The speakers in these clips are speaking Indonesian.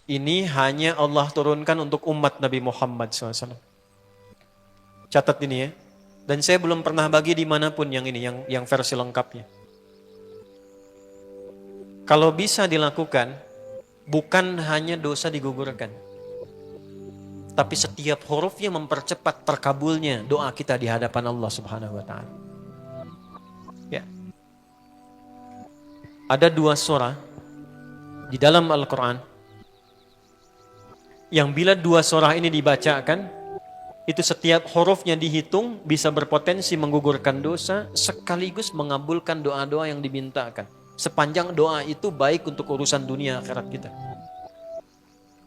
Ini hanya Allah turunkan untuk umat Nabi Muhammad SAW. Catat ini ya. Dan saya belum pernah bagi dimanapun yang ini, yang versi lengkapnya. Kalau bisa dilakukan, bukan hanya dosa digugurkan, tapi setiap hurufnya mempercepat terkabulnya doa kita di hadapan Allah Subhanahu wa Ta'ala. Ya. Ada 2 surah di dalam Al-Quran yang bila 2 surah ini dibacakan, itu setiap hurufnya dihitung bisa berpotensi menggugurkan dosa sekaligus mengabulkan doa-doa yang dimintakan. Sepanjang doa itu baik untuk urusan dunia akhirat kita.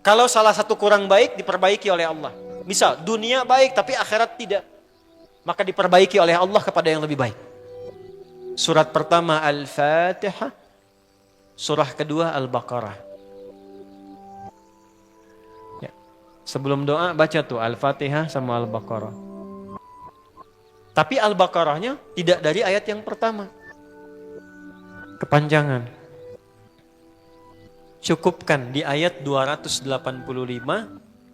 Kalau salah satu kurang baik diperbaiki oleh Allah. Misal dunia baik tapi akhirat tidak, maka diperbaiki oleh Allah kepada yang lebih baik. Surat pertama Al-Fatihah, surah kedua Al-Baqarah. Ya. Sebelum doa baca tuh Al-Fatihah sama Al-Baqarah. Tapi Al-Baqarahnya tidak dari ayat yang pertama. Kepanjangan. Cukupkan di ayat 285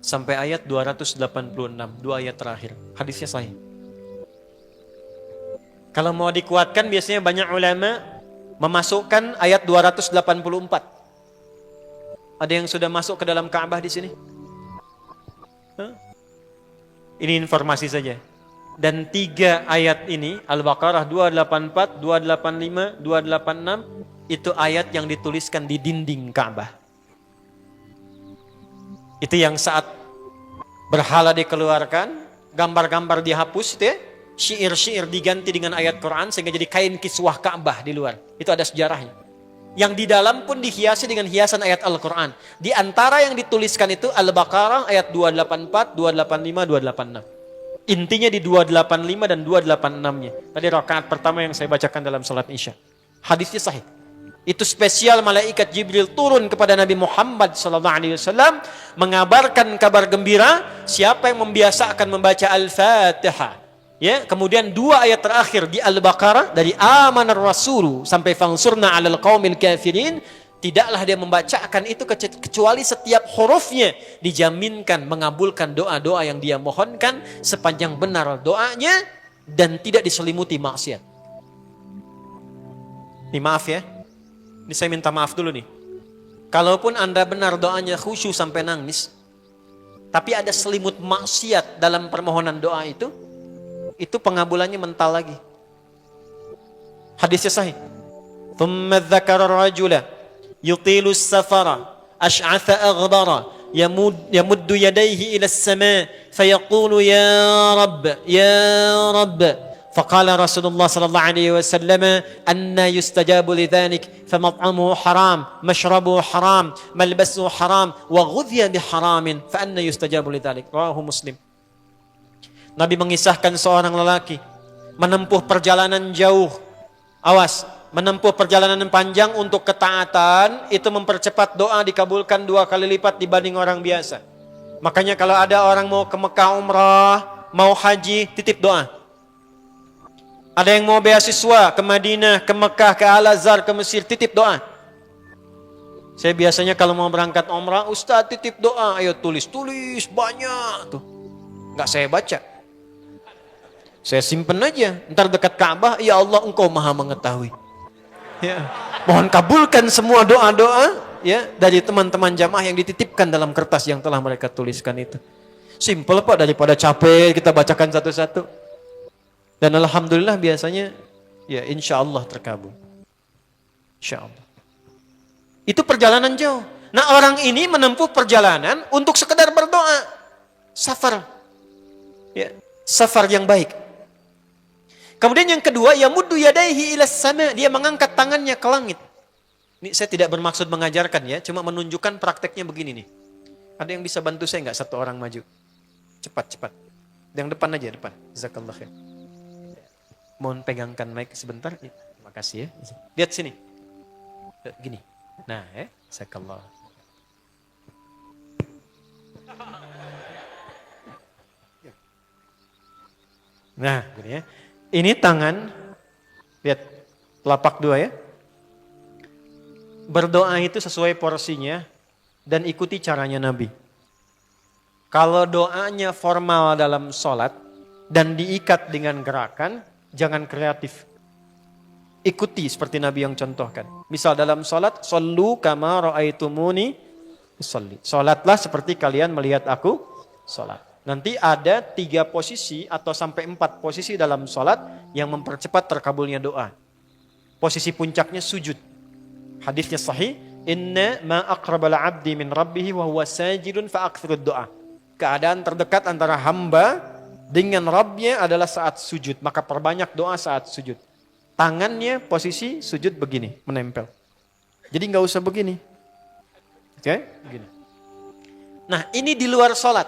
sampai ayat 286, 2 ayat terakhir. Hadisnya sahih. Kalau mau dikuatkan biasanya banyak ulama memasukkan ayat 284. Ada yang sudah masuk ke dalam Ka'bah di sini? Ini informasi saja. Dan 3 ayat ini, Al-Baqarah 284, 285, 286, itu ayat yang dituliskan di dinding Ka'bah. Itu yang saat berhala dikeluarkan, gambar-gambar dihapus, itu ya, syair-syair diganti dengan ayat Quran sehingga jadi kain kiswah Ka'bah di luar. Itu ada sejarahnya. Yang di dalam pun dihiasi dengan hiasan ayat Al-Quran. Di antara yang dituliskan itu Al-Baqarah ayat 284, 285, 286. Intinya di 285 dan 286-nya. Tadi rakaat pertama yang saya bacakan dalam salat Isya. Hadisnya sahih. Itu spesial malaikat Jibril turun kepada Nabi Muhammad SAW mengabarkan kabar gembira siapa yang membiasakan membaca Al-Fatihah. Ya, kemudian 2 ayat terakhir di Al-Baqarah dari amanar rasulu sampai fangsurna 'alal qaumil kafirin, tidaklah dia membacakan itu kecuali setiap hurufnya dijaminkan mengabulkan doa-doa yang dia mohonkan sepanjang benar doanya dan tidak diselimuti maksiat. Ini maaf ya. Ini saya minta maaf dulu nih. Kalaupun Anda benar doanya khusyuk sampai nangis, tapi ada selimut maksiat dalam permohonan doa itu pengabulannya mental lagi. Hadisnya sahih. Thumma dzakara rajula yutilu as-safara ash'atha aghdara yamuddu yadayhi ila as-sama' fayaqulu ya rabb فقال رسول الله صلى الله عليه وسلم أن يستجاب لذلك فمطعمه حرام مشربه حرام ملبسه حرام وغذي بحرام فأن يستجاب لذلك. رواه مسلم. Nabi mengisahkan seorang lelaki menempuh perjalanan jauh. Awas, menempuh perjalanan panjang untuk ketaatan itu mempercepat doa dikabulkan 2 kali lipat dibanding orang biasa. Makanya kalau ada orang mau ke Mekah umrah, mau haji, titip doa. Ada yang mau beasiswa ke Madinah, ke Mekah, ke Al-Azhar, ke Mesir, titip doa. Saya biasanya kalau mau berangkat umrah, Ustaz titip doa, ayo tulis banyak tuh. Nggak saya baca. Saya simpen aja, ntar dekat Ka'bah, ya Allah engkau maha mengetahui. Ya. Mohon kabulkan semua doa-doa ya dari teman-teman jamaah yang dititipkan dalam kertas yang telah mereka tuliskan itu. Simple Pak, daripada capek kita bacakan satu-satu. Dan alhamdulillah biasanya ya insya Allah terkabul. Insya Allah. Itu perjalanan jauh. Nah orang ini menempuh perjalanan untuk sekedar berdoa. Safar. Ya, safar yang baik. Kemudian yang kedua, yamuddu yadaihi ilas sama, dia mengangkat tangannya ke langit. Ini saya tidak bermaksud mengajarkan ya, cuma menunjukkan prakteknya begini nih. Ada yang bisa bantu saya nggak? 1 orang maju. Cepat. Yang depan aja, depan. Jazakallah khair. Mohon pegangkan mic sebentar. Terima kasih ya. Lihat sini. Gini. Nah, jazakallah. Nah, gini ya. Ini tangan, lihat telapak 2 ya. Berdoa itu sesuai porsinya, dan ikuti caranya Nabi. Kalau doanya formal dalam sholat dan diikat dengan gerakan, jangan kreatif. Ikuti seperti Nabi yang contohkan. Misal dalam sholat, shollu kama ra'aitumuni usolli. Sholatlah seperti kalian melihat aku sholat. Nanti ada 3 posisi atau sampai 4 posisi dalam sholat yang mempercepat terkabulnya doa. Posisi puncaknya sujud. Hadisnya sahih, inna ma aqrabal abdi min rabbihi wa huwa sajidun fa aktsirud doa. Keadaan terdekat antara hamba dengan Rabbnya adalah saat sujud, maka perbanyak doa saat sujud. Tangannya posisi sujud begini, menempel. Jadi nggak usah begini. Oke, begini. Nah, ini di luar sholat.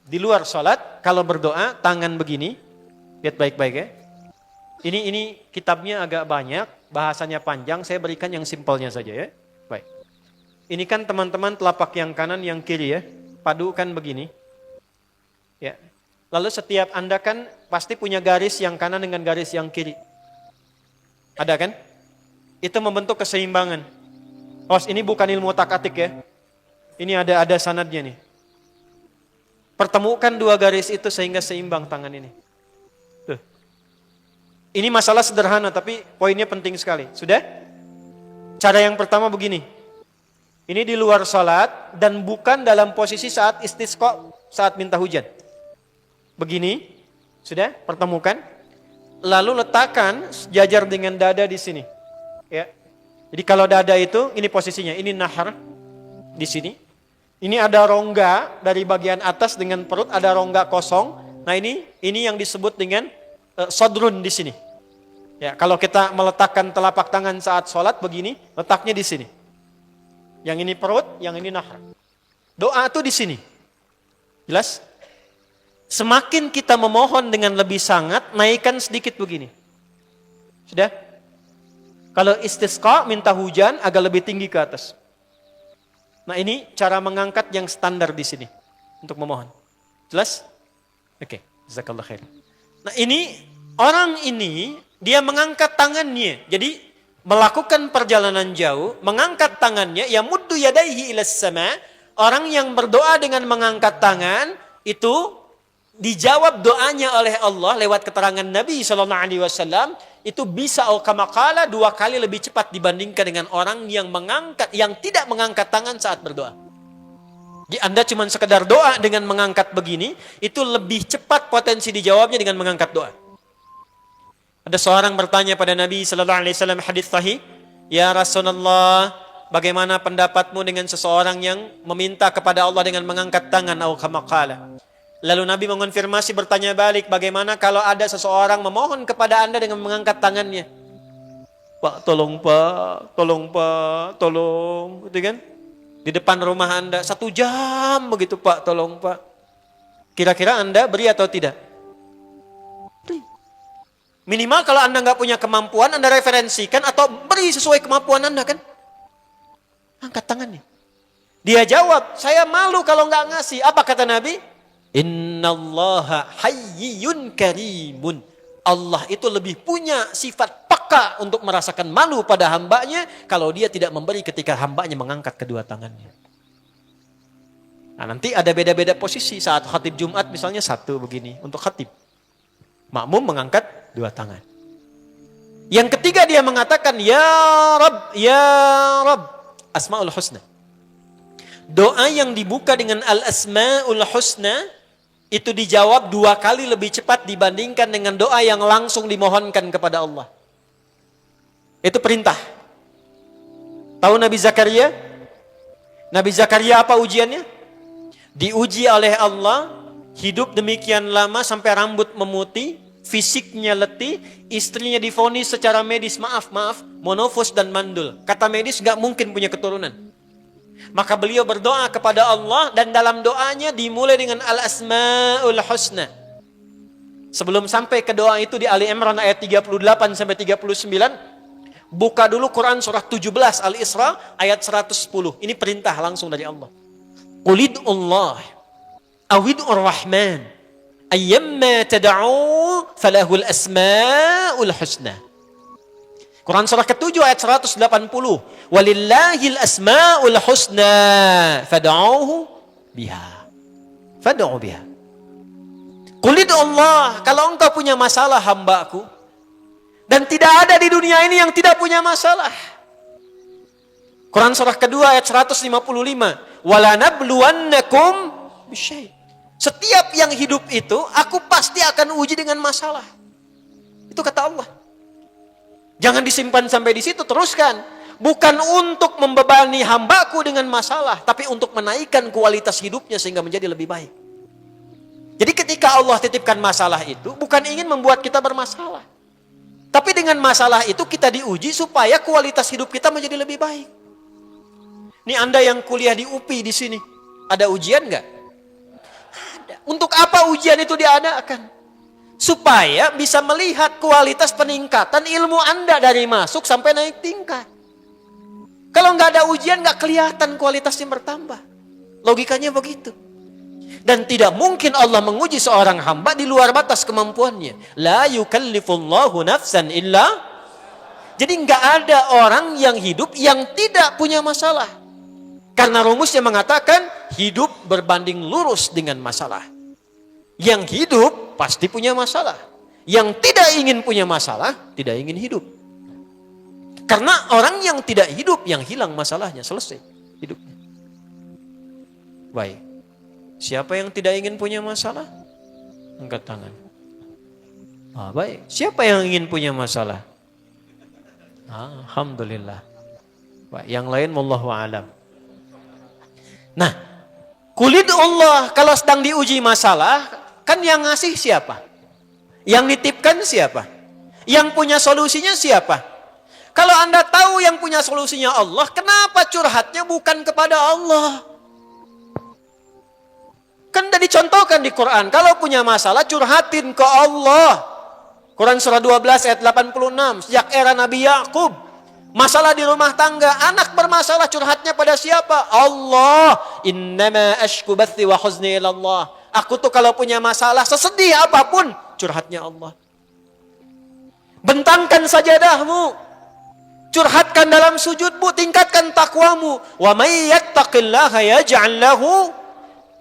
Di luar sholat, kalau berdoa, tangan begini. Lihat baik-baik ya. Ini kitabnya agak banyak, bahasanya panjang, saya berikan yang simpelnya saja ya. Baik. Ini kan teman-teman telapak yang kanan, yang kiri ya. Padukan begini. Ya. Lalu setiap Anda kan pasti punya garis yang kanan dengan garis yang kiri. Ada kan? Itu membentuk keseimbangan. Oh, ini bukan ilmu otak-atik ya. Ini ada sanadnya nih. Pertemukan 2 garis itu sehingga seimbang tangan ini. Tuh. Ini masalah sederhana tapi poinnya penting sekali. Sudah? Cara yang pertama begini. Ini di luar salat dan bukan dalam posisi saat istisqa, saat minta hujan. Begini. Sudah? Pertemukan. Lalu letakkan sejajar dengan dada di sini. Ya. Jadi kalau dada itu ini posisinya, ini nahar di sini. Ini ada rongga dari bagian atas dengan perut, ada rongga kosong. Nah ini yang disebut dengan sodrun di sini. Ya, kalau kita meletakkan telapak tangan saat sholat begini, letaknya di sini. Yang ini perut, yang ini nahar. Doa itu di sini. Jelas? Semakin kita memohon dengan lebih sangat, naikkan sedikit begini. Sudah? Kalau istisqa, minta hujan, agak lebih tinggi ke atas. Nah ini cara mengangkat yang standar di sini untuk memohon. Jelas? Oke, jazakallah khair. Nah ini orang ini dia mengangkat tangannya. Jadi melakukan perjalanan jauh, mengangkat tangannya, ya muddu yadaihi ilas sama. Orang yang berdoa dengan mengangkat tangan itu dijawab doanya oleh Allah lewat keterangan Nabi SAW. Itu bisa kamakala 2 kali lebih cepat dibandingkan dengan orang yang tidak mengangkat tangan saat berdoa. Jadi Anda cuma sekedar doa dengan mengangkat begini, itu lebih cepat potensi dijawabnya dengan mengangkat doa. Ada seorang bertanya pada Nabi SAW, hadis sahih, ya Rasulullah, bagaimana pendapatmu dengan seseorang yang meminta kepada Allah dengan mengangkat tangan atau kamakala? Lalu Nabi mengonfirmasi, bertanya balik, bagaimana kalau ada seseorang memohon kepada Anda dengan mengangkat tangannya? Pak, tolong Pak, tolong Pak, tolong. Gitu kan? Di depan rumah Anda, 1 jam begitu Pak, tolong Pak. Kira-kira Anda beri atau tidak? Beri. Minimal kalau Anda nggak punya kemampuan, Anda referensikan atau beri sesuai kemampuan Anda kan? Angkat tangannya. Dia jawab, saya malu kalau nggak ngasih. Apa kata Nabi? Innallaha hayyun karimun. Allah itu lebih punya sifat peka untuk merasakan malu pada hambanya kalau dia tidak memberi ketika hambanya mengangkat kedua tangannya. Nah nanti ada beda-beda posisi saat khatib Jumat misalnya 1 begini untuk khatib. Makmum mengangkat 2 tangan. Yang ketiga dia mengatakan ya Rabb, ya Rabb. Asmaul Husna. Doa yang dibuka dengan Al-Asmaul Husna itu dijawab 2 kali lebih cepat dibandingkan dengan doa yang langsung dimohonkan kepada Allah. Itu perintah. Tahu Nabi Zakaria? Nabi Zakaria apa ujiannya? Diuji oleh Allah, hidup demikian lama sampai rambut memutih, fisiknya letih, istrinya divonis secara medis, maaf, monofos dan mandul. Kata medis gak mungkin punya keturunan. Maka beliau berdoa kepada Allah dan dalam doanya dimulai dengan Al-Asmaul Husna. Sebelum sampai ke doa itu di Ali Imran ayat 38 sampai 39, buka dulu Quran surah 17 Al-Isra ayat 110. Ini perintah langsung dari Allah. Qulidullah awidur rahman ayyamma tad'u falahul asmaul husna. Quran surah ke-7 ayat 180. Walillahil asma'ul husna fad'uhu biha. Fad'u biha. Qul Allah, kalau engkau punya masalah hambaku, dan tidak ada di dunia ini yang tidak punya masalah. Quran surah kedua ayat 155. Walanabluwannakum bisyai'. Setiap yang hidup itu, aku pasti akan uji dengan masalah. Itu kata Allah. Jangan disimpan sampai di situ, teruskan. Bukan untuk membebani hambaku dengan masalah, tapi untuk menaikkan kualitas hidupnya sehingga menjadi lebih baik. Jadi ketika Allah titipkan masalah itu, bukan ingin membuat kita bermasalah. Tapi dengan masalah itu kita diuji supaya kualitas hidup kita menjadi lebih baik. Ini Anda yang kuliah di UPI di sini, ada ujian nggak? Ada. Untuk apa ujian itu diadakan? Supaya bisa melihat kualitas peningkatan ilmu Anda dari masuk sampai naik tingkat. Kalau nggak ada ujian, nggak kelihatan kualitasnya bertambah. Logikanya begitu. Dan tidak mungkin Allah menguji seorang hamba di luar batas kemampuannya. La yukallifullahu nafsan illa. Jadi nggak ada orang yang hidup yang tidak punya masalah. Karena rumusnya mengatakan hidup berbanding lurus dengan masalah. Yang hidup pasti punya masalah. Yang tidak ingin punya masalah, tidak ingin hidup. Karena orang yang tidak hidup, yang hilang masalahnya, selesai hidupnya. Baik. Siapa yang tidak ingin punya masalah? Angkat tangan. Baik. Siapa yang ingin punya masalah? Alhamdulillah. Baik. Yang lain wallahu a'lam. Nah, kulit Allah kalau sedang diuji masalah, kan yang ngasih siapa? Yang nitipkan siapa? Yang punya solusinya siapa? Kalau Anda tahu yang punya solusinya Allah, kenapa curhatnya bukan kepada Allah? Kan sudah dicontohkan di Quran, kalau punya masalah curhatin ke Allah. Quran surah 12 ayat 86, sejak era Nabi Yakub, masalah di rumah tangga, anak bermasalah curhatnya pada siapa? Allah. Innama ashku bathi wa huzni ilallah. Aku tuh kalau punya masalah, sesedih apapun, curhatnya Allah. Bentangkan sajadahmu, curhatkan dalam sujudmu, tingkatkan takwamu. Wa may yattaqillaha yaj'al lahu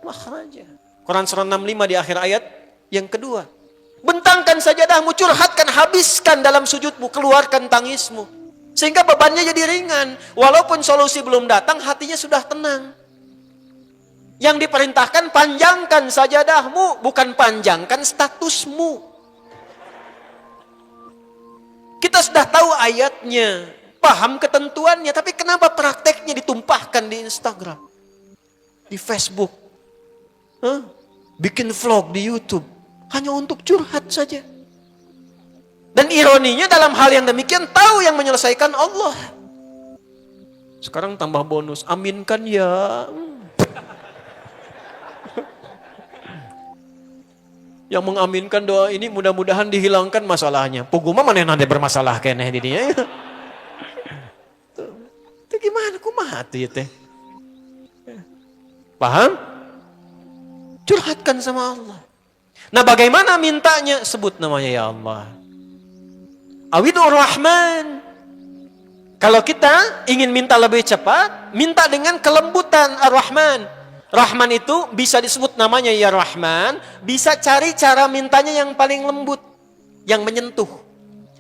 makhraja. Quran surah 65 di akhir ayat yang kedua. Bentangkan sajadahmu, curhatkan, habiskan dalam sujudmu, keluarkan tangismu. Sehingga bebannya jadi ringan. Walaupun solusi belum datang, hatinya sudah tenang. Yang diperintahkan panjangkan sajadahmu, bukan panjangkan statusmu. Kita sudah tahu ayatnya, paham ketentuannya, tapi kenapa prakteknya ditumpahkan di Instagram, di Facebook, bikin vlog di YouTube, hanya untuk curhat saja. Dan ironinya dalam hal yang demikian tahu yang menyelesaikan Allah. Sekarang tambah bonus, aminkan ya. Yang mengaminkan doa ini mudah-mudahan dihilangkan masalahnya. Puguma mana yang ada bermasalah kayaknya di dia. Itu gimana kumaha tuh ya teh? Paham? Curhatkan sama Allah. Nah bagaimana mintanya? Sebut namanya ya Allah. Awidur Rahman. Kalau kita ingin minta lebih cepat, minta dengan kelembutan Ar-Rahman. Rahman itu bisa disebut namanya ya Rahman, bisa cari cara mintanya yang paling lembut, yang menyentuh.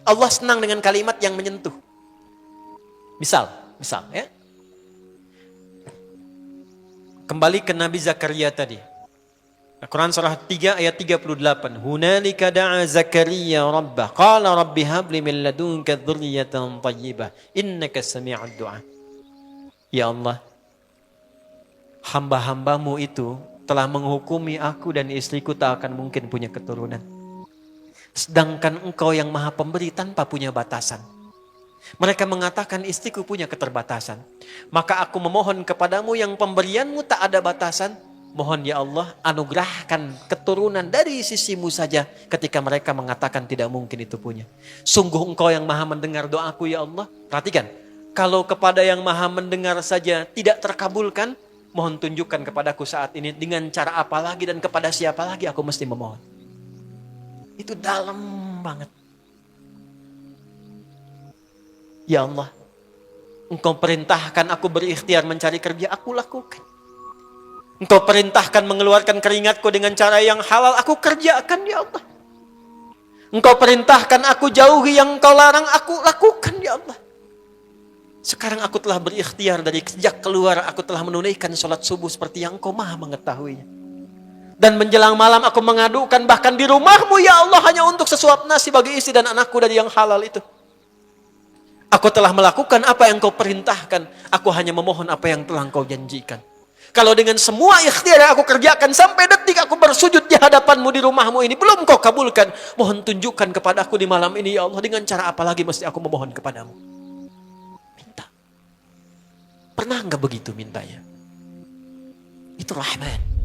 Allah senang dengan kalimat yang menyentuh. Misal ya. Kembali ke Nabi Zakaria tadi. Quran surah 3 ayat 38. Hunalika da'a Zakaria rabbah qala rabbi habli min ladunka dzurriyyatan thayyibah innaka sami'ud du'a. Ya Allah, hamba-hambamu itu telah menghukumi aku dan istriku tak akan mungkin punya keturunan. Sedangkan engkau yang maha pemberi tanpa punya batasan. Mereka mengatakan istriku punya keterbatasan. Maka aku memohon kepadamu yang pemberianmu tak ada batasan. Mohon ya Allah anugerahkan keturunan dari sisimu saja ketika mereka mengatakan tidak mungkin itu punya. Sungguh engkau yang maha mendengar doaku ya Allah. Perhatikan, kalau kepada yang maha mendengar saja tidak terkabulkan, mohon tunjukkan kepadaku saat ini dengan cara apa lagi dan kepada siapa lagi aku mesti memohon. Itu dalam banget. Ya Allah, Engkau perintahkan aku berikhtiar mencari kerja, aku lakukan. Engkau perintahkan mengeluarkan keringatku dengan cara yang halal, aku kerjakan ya Allah. Engkau perintahkan aku jauhi yang Engkau larang, aku lakukan ya Allah. Sekarang aku telah berikhtiar dari sejak keluar, aku telah menunaikan sholat subuh seperti yang Engkau maha mengetahuinya. Dan menjelang malam aku mengadukan bahkan di rumahmu ya Allah hanya untuk sesuap nasi bagi istri dan anakku dari yang halal itu. Aku telah melakukan apa yang Engkau perintahkan, aku hanya memohon apa yang telah Engkau janjikan. Kalau dengan semua ikhtiar yang aku kerjakan sampai detik aku bersujud di hadapanmu di rumahmu ini belum Kau kabulkan, mohon tunjukkan kepada aku di malam ini ya Allah, dengan cara apa lagi mesti aku memohon kepadamu. Minta. Pernah enggak begitu mintanya? Itu Rahman.